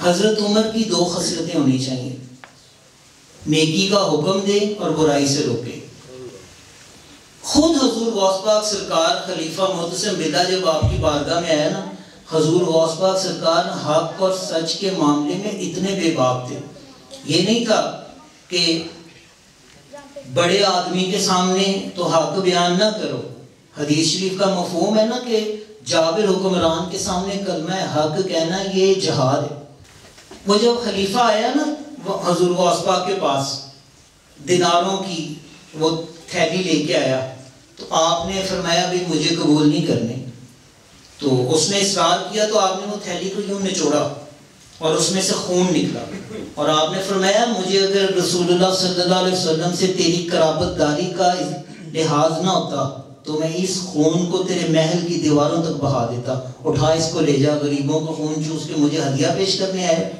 حضرت عمر کی دو خصلتیں ہونی چاہیے، نیکی کا حکم دے اور برائی سے روکے۔ خود حضور غوث پاک سرکار خلیفہ معتصم باللہ جب آپ کی بارگاہ میں آیا نا، حضور غوث پاک سرکار حق اور سچ کے معاملے میں اتنے بے باک تھے۔ یہ نہیں تھا کہ بڑے آدمی کے سامنے تو حق بیان نہ کرو، حدیث شریف کا مفہوم ہے نا کہ جابر حکمران کے سامنے کلمہ حق کہنا یہ جہاد ہے۔ وہ جب خلیفہ آیا نا حضور غوث پاک کے پاس، دیناروں کی وہ تھیلی لے کے آیا، تو آپ نے فرمایا بھی مجھے قبول نہیں کرنے، تو اس نے اصرار کیا تو آپ نے وہ تھیلی کو یوں نچوڑا اور اس میں سے خون نکلا، اور آپ نے فرمایا مجھے اگر رسول اللہ صلی اللہ علیہ وسلم سے تیری قرابت داری کا لحاظ نہ ہوتا تو میں اس خون کو تیرے محل کی دیواروں تک بہا دیتا، اٹھا اس کو لے جا، غریبوں کا خون چوس کے مجھے ہدیہ پیش کرنے آئے۔